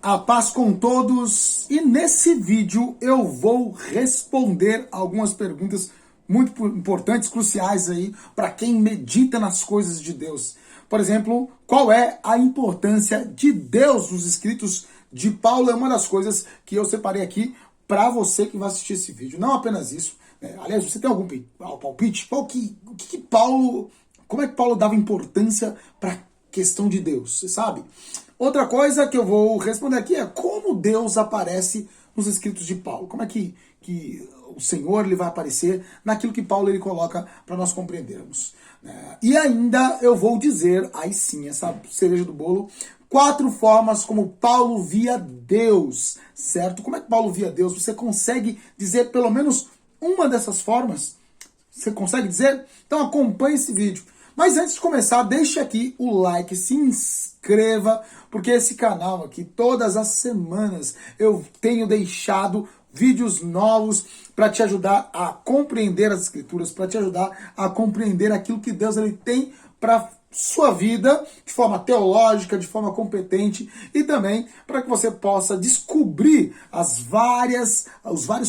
A paz com todos, e nesse vídeo eu vou responder algumas perguntas muito importantes, cruciais aí para quem medita nas coisas de Deus. Por exemplo, qual é a importância de Deus nos escritos de Paulo? É uma das coisas que eu separei aqui para você que vai assistir esse vídeo. Não apenas isso, né? Aliás, você tem algum palpite? Como é que Paulo dava importância para a questão de Deus, você sabe? Outra coisa que eu vou responder aqui é como Deus aparece nos escritos de Paulo. Como é que o Senhor ele vai aparecer naquilo que Paulo ele coloca para nós compreendermos. E ainda eu vou dizer, aí sim, essa cereja do bolo, 4 formas como Paulo via Deus, certo? Como é que Paulo via Deus? Você consegue dizer pelo menos uma dessas formas? Você consegue dizer? Então acompanhe esse vídeo. Mas antes de começar, deixe aqui o like, se inscreva, porque esse canal aqui, todas as semanas, eu tenho deixado vídeos novos para te ajudar a compreender as escrituras, para te ajudar a compreender aquilo que Deus ele tem para sua vida, de forma teológica, de forma competente, e também para que você possa descobrir os vários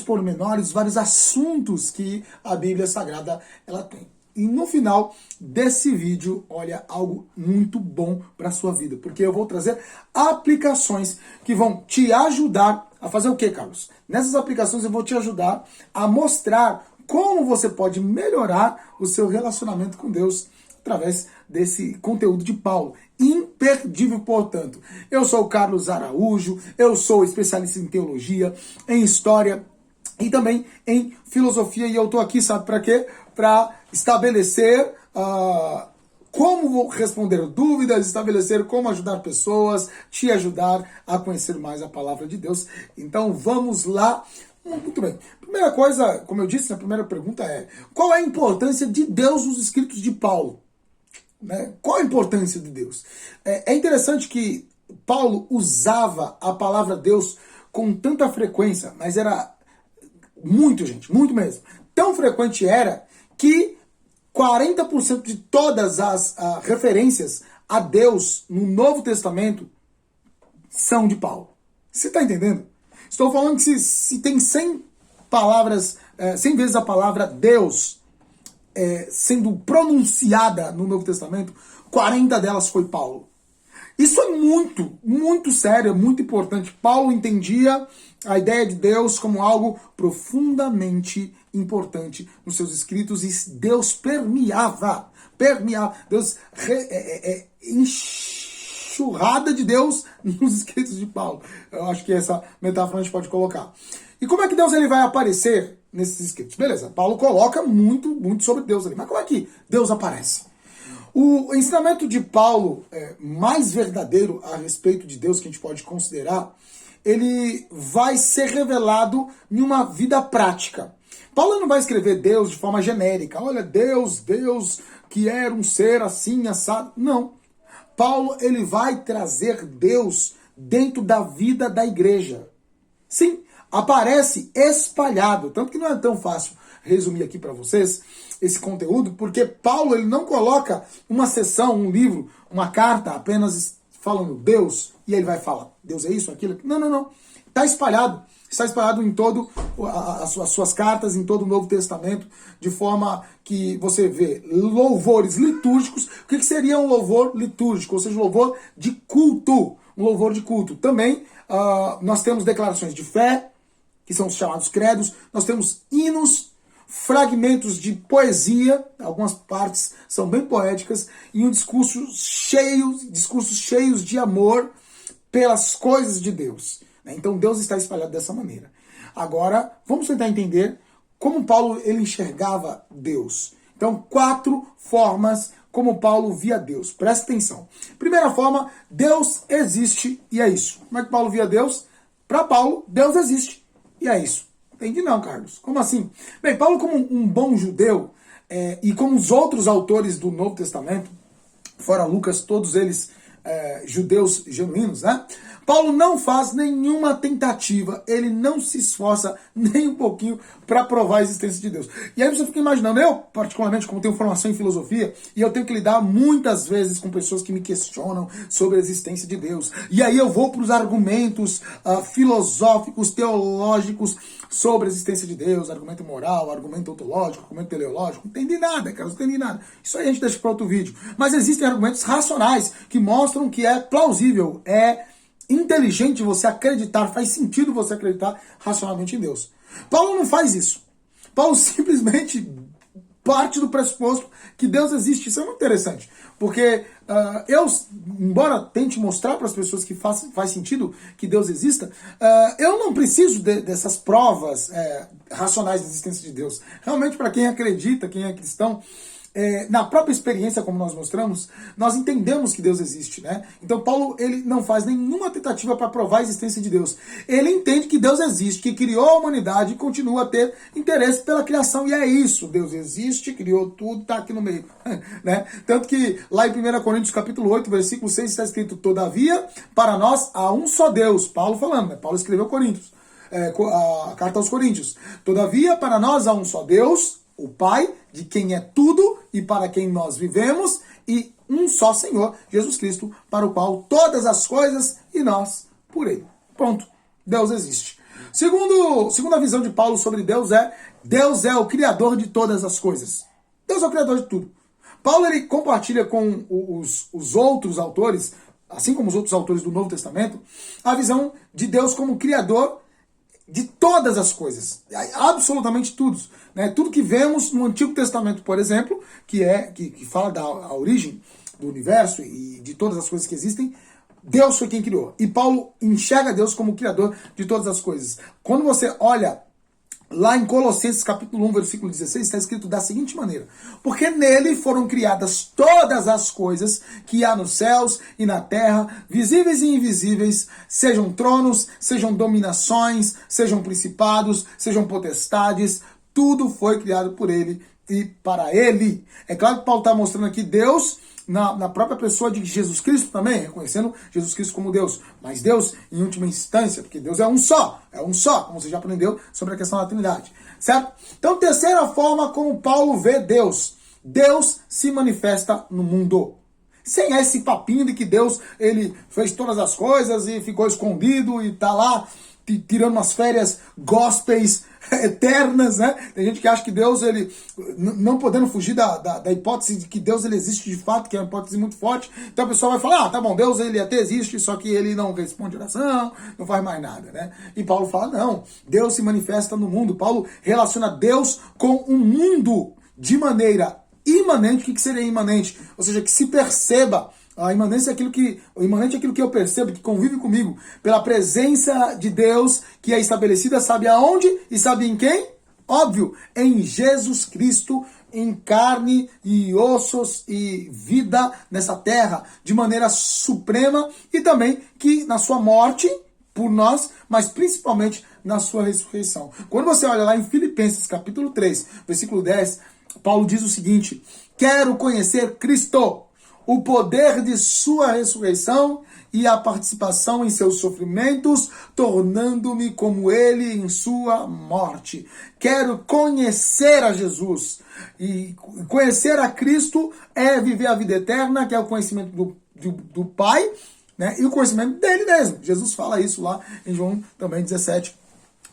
pormenores, os vários assuntos que a Bíblia Sagrada ela tem. E no final desse vídeo, olha, algo muito bom para a sua vida. Porque eu vou trazer aplicações que vão te ajudar a fazer o quê, Carlos? Nessas aplicações eu vou te ajudar a mostrar como você pode melhorar o seu relacionamento com Deus através desse conteúdo de Paulo. Imperdível, portanto. Eu sou o Carlos Araújo, eu sou especialista em teologia, em história e também em filosofia. E eu estou aqui, sabe para quê? Para estabelecer como vou responder dúvidas, estabelecer como ajudar pessoas, te ajudar a conhecer mais a palavra de Deus. Então vamos lá. Muito bem. Primeira coisa, como eu disse, a primeira pergunta é: qual é a importância de Deus nos escritos de Paulo? Né? Qual a importância de Deus? É interessante que Paulo usava a palavra Deus com tanta frequência, mas era muito, gente, muito mesmo. Tão frequente era que 40% de todas as referências a Deus no Novo Testamento são de Paulo. Você está entendendo? Estou falando que se tem 100 palavras, 100 vezes a palavra Deus sendo pronunciada no Novo Testamento, 40 delas foi Paulo. Isso é muito, muito sério, é muito importante. Paulo entendia a ideia de Deus como algo profundamente importante nos seus escritos e Deus permeava, Deus enxurrada de Deus nos escritos de Paulo. Eu acho que essa metáfora a gente pode colocar. E como é que Deus ele vai aparecer nesses escritos? Beleza, Paulo coloca muito, muito sobre Deus ali. Mas como é que Deus aparece? O ensinamento de Paulo mais verdadeiro a respeito de Deus que a gente pode considerar, ele vai ser revelado em uma vida prática. Paulo não vai escrever Deus de forma genérica. Olha, Deus que era um ser assim, assado. Não. Paulo ele vai trazer Deus dentro da vida da igreja. Sim, aparece espalhado. Tanto que não é tão fácil resumir aqui para vocês esse conteúdo, porque Paulo ele não coloca uma sessão, um livro, uma carta apenas falando Deus, e ele vai falar Deus é isso, aquilo. Não. Está espalhado em todo as suas cartas, em todo o Novo Testamento, de forma que você vê louvores litúrgicos. O que seria um louvor litúrgico? Ou seja, um louvor de culto. Um louvor de culto. Também nós temos declarações de fé, que são os chamados credos. Nós temos hinos, fragmentos de poesia, algumas partes são bem poéticas, e um discursos cheios de amor pelas coisas de Deus. Então Deus está espalhado dessa maneira. Agora, vamos tentar entender como Paulo ele enxergava Deus. Então, 4 formas como Paulo via Deus. Presta atenção. Primeira forma, Deus existe e é isso. Como é que Paulo via Deus? Para Paulo, Deus existe e é isso. Entendi não, Carlos. Como assim? Bem, Paulo como um bom judeu e como os outros autores do Novo Testamento, fora Lucas, todos eles judeus genuínos, né? Paulo não faz nenhuma tentativa, ele não se esforça nem um pouquinho para provar a existência de Deus. E aí você fica imaginando, eu particularmente, como tenho formação em filosofia, e eu tenho que lidar muitas vezes com pessoas que me questionam sobre a existência de Deus. E aí eu vou para os argumentos filosóficos, teológicos sobre a existência de Deus, argumento moral, argumento ontológico, argumento teleológico. Não entendi nada, cara, não entendi nada. Isso aí a gente deixa para outro vídeo. Mas existem argumentos racionais que mostram que é plausível, é inteligente você acreditar, faz sentido você acreditar racionalmente em Deus. Paulo não faz isso. Paulo simplesmente parte do pressuposto que Deus existe. Isso é muito interessante, porque eu, embora tente mostrar para as pessoas que faz sentido que Deus exista, eu não preciso dessas provas racionais da existência de Deus. Realmente, para quem acredita, quem é cristão, na própria experiência, como nós mostramos, nós entendemos que Deus existe, né? Então Paulo, ele não faz nenhuma tentativa para provar a existência de Deus. Ele entende que Deus existe, que criou a humanidade e continua a ter interesse pela criação. E é isso, Deus existe, criou tudo, está aqui no meio. Né? Tanto que lá em 1 Coríntios capítulo 8, versículo 6, está escrito: todavia, para nós há um só Deus. Paulo falando, né? Paulo escreveu Coríntios, a carta aos Coríntios. Todavia, para nós há um só Deus, o Pai, de quem é tudo e para quem nós vivemos, e um só Senhor, Jesus Cristo, para o qual todas as coisas e nós por Ele. Pronto. Deus existe. Segunda visão de Paulo sobre Deus é o Criador de todas as coisas. Deus é o Criador de tudo. Paulo, ele compartilha com os outros autores, assim como os outros autores do Novo Testamento, a visão de Deus como Criador de todas as coisas, absolutamente tudo, né? Tudo que vemos no Antigo Testamento, por exemplo, que fala da origem do universo e de todas as coisas que existem, Deus foi quem criou. E Paulo enxerga Deus como o criador de todas as coisas. Quando você olha lá em Colossenses capítulo 1, versículo 16, está escrito da seguinte maneira: porque nele foram criadas todas as coisas que há nos céus e na terra, visíveis e invisíveis, sejam tronos, sejam dominações, sejam principados, sejam potestades, tudo foi criado por ele e para ele. É claro que Paulo está mostrando aqui Deus na própria pessoa de Jesus Cristo também, reconhecendo Jesus Cristo como Deus. Mas Deus em última instância, porque Deus é um só, como você já aprendeu sobre a questão da Trindade, certo? Então, terceira forma como Paulo vê Deus. Deus se manifesta no mundo. Sem esse papinho de que Deus, ele fez todas as coisas e ficou escondido e tá lá tirando umas férias gospels eternas, né? Tem gente que acha que Deus, ele não podendo fugir da hipótese de que Deus, ele existe de fato, que é uma hipótese muito forte. Então a pessoa vai falar, tá bom, Deus, ele até existe, só que ele não responde oração, não faz mais nada, né? E Paulo fala, não, Deus se manifesta no mundo. Paulo relaciona Deus com o mundo de maneira imanente. O que seria imanente? Ou seja, que se perceba. A imanência é o imanente é aquilo que eu percebo, que convive comigo, pela presença de Deus, que é estabelecida, sabe aonde e sabe em quem? Óbvio, em Jesus Cristo, em carne e ossos e vida nessa terra, de maneira suprema, e também que na sua morte, por nós, mas principalmente na sua ressurreição. Quando você olha lá em Filipenses capítulo 3, versículo 10, Paulo diz o seguinte: quero conhecer Cristo, o poder de sua ressurreição e a participação em seus sofrimentos, tornando-me como ele em sua morte. Quero conhecer a Jesus. E conhecer a Cristo é viver a vida eterna, que é o conhecimento do Pai, né? E o conhecimento dele mesmo. Jesus fala isso lá em João também 17.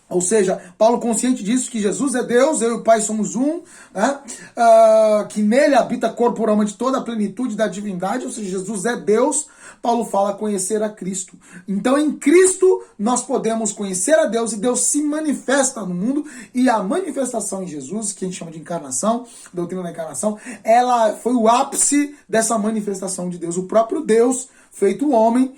Ou seja, Paulo consciente disso, que Jesus é Deus, eu e o Pai somos um, né? Que nele habita corporalmente toda a plenitude da divindade, ou seja, Jesus é Deus. Paulo fala conhecer a Cristo. Então, em Cristo, nós podemos conhecer a Deus e Deus se manifesta no mundo. E a manifestação em Jesus, que a gente chama de encarnação, doutrina da encarnação, ela foi o ápice dessa manifestação de Deus. O próprio Deus, feito homem,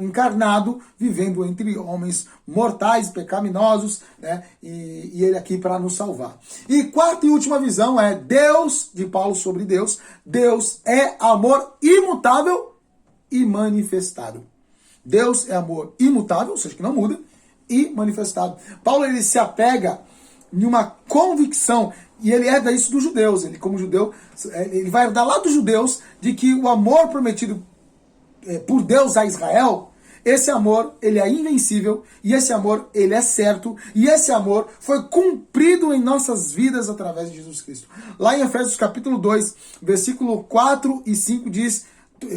encarnado, vivendo entre homens mortais, pecaminosos, né? E ele aqui para nos salvar. E quarta e última visão é Deus, de Paulo sobre Deus. Deus é amor imutável e manifestado. Deus é amor imutável, ou seja, que não muda, e manifestado. Paulo, ele se apega em uma convicção, e ele herda isso dos judeus. Ele, como judeu, ele vai herdar lá dos judeus de que o amor prometido por Deus a Israel, esse amor, ele é invencível, e esse amor, ele é certo, e esse amor foi cumprido em nossas vidas através de Jesus Cristo. Lá em Efésios capítulo 2, versículo 4 e 5 diz,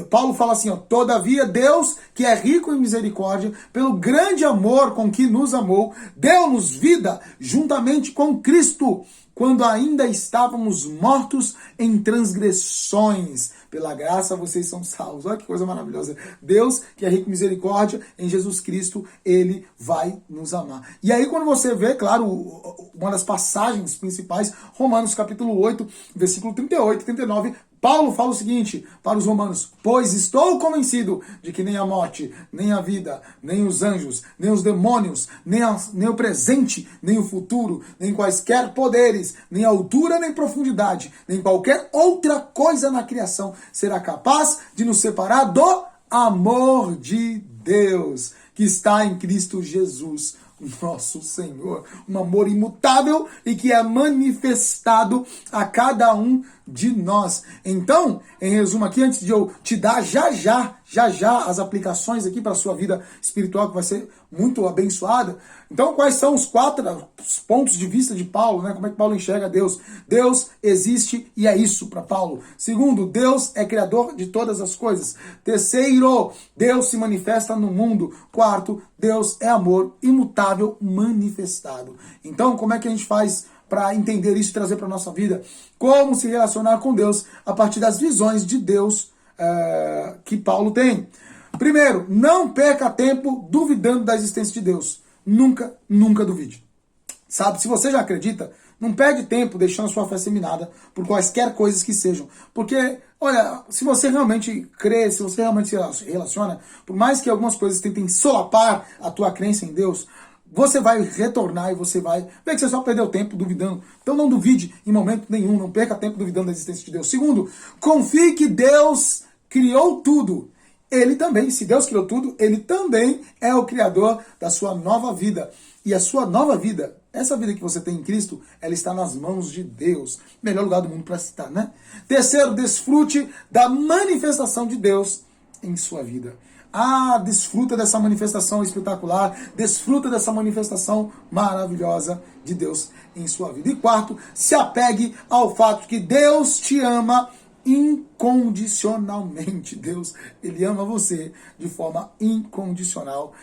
Paulo fala assim, ó, todavia Deus, que é rico em misericórdia, pelo grande amor com que nos amou, deu-nos vida juntamente com Cristo, quando ainda estávamos mortos em transgressões. Pela graça vocês são salvos. Olha que coisa maravilhosa. Deus, que é rico em misericórdia, em Jesus Cristo, ele vai nos amar. E aí quando você vê, claro, uma das passagens principais, Romanos capítulo 8, versículo 38 e 39, Paulo fala o seguinte para os romanos, pois estou convencido de que nem a morte, nem a vida, nem os anjos, nem os demônios, nem o presente, nem o futuro, nem quaisquer poderes, nem altura, nem profundidade, nem qualquer outra coisa na criação será capaz de nos separar do amor de Deus, que está em Cristo Jesus, nosso Senhor. Um amor imutável e que é manifestado a cada um de nós. Então, em resumo aqui, antes de eu te dar já as aplicações aqui para a sua vida espiritual, que vai ser muito abençoada. Então, quais são os pontos de vista de Paulo, né? Como é que Paulo enxerga Deus? Deus existe e é isso para Paulo. Segundo, Deus é criador de todas as coisas. Terceiro, Deus se manifesta no mundo. Quarto, Deus é amor imutável manifestado. Então, como é que a gente faz para entender isso e trazer para a nossa vida? Como se relacionar com Deus a partir das visões de Deus que Paulo tem. Primeiro, não perca tempo duvidando da existência de Deus. Nunca duvide. Sabe, se você já acredita, não perde tempo deixando a sua fé ser minada por quaisquer coisas que sejam. Porque, olha, se você realmente crê, se você realmente se relaciona, por mais que algumas coisas tentem solapar a tua crença em Deus, você vai retornar e você vai ver que você só perdeu tempo duvidando. Então não duvide em momento nenhum, não perca tempo duvidando da existência de Deus. Segundo, confie que Deus criou tudo. Ele também, se Deus criou tudo, ele também é o criador da sua nova vida. E a sua nova vida, essa vida que você tem em Cristo, ela está nas mãos de Deus. Melhor lugar do mundo para citar, né? Terceiro, desfrute da manifestação de Deus em sua vida. Desfruta dessa manifestação espetacular, desfruta dessa manifestação maravilhosa de Deus em sua vida. E quarto, se apegue ao fato que Deus te ama incondicionalmente. Deus, ele ama você de forma incondicional,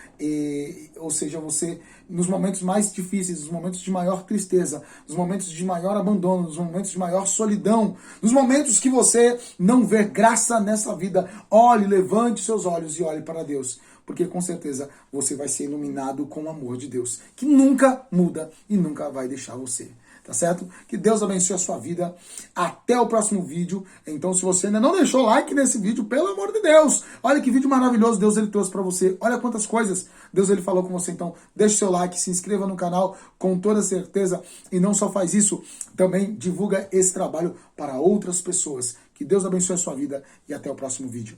ou seja, você nos momentos mais difíceis, nos momentos de maior tristeza, nos momentos de maior abandono, nos momentos de maior solidão, nos momentos que você não vê graça nessa vida, olhe, levante seus olhos e olhe para Deus, porque com certeza você vai ser iluminado com o amor de Deus, que nunca muda e nunca vai deixar você. Tá certo? Que Deus abençoe a sua vida. Até o próximo vídeo. Então, se você ainda não deixou like nesse vídeo, pelo amor de Deus, olha que vídeo maravilhoso Deus ele trouxe para você. Olha quantas coisas Deus ele falou com você. Então, deixe seu like, se inscreva no canal com toda certeza. E não só faz isso, também divulga esse trabalho para outras pessoas. Que Deus abençoe a sua vida e até o próximo vídeo.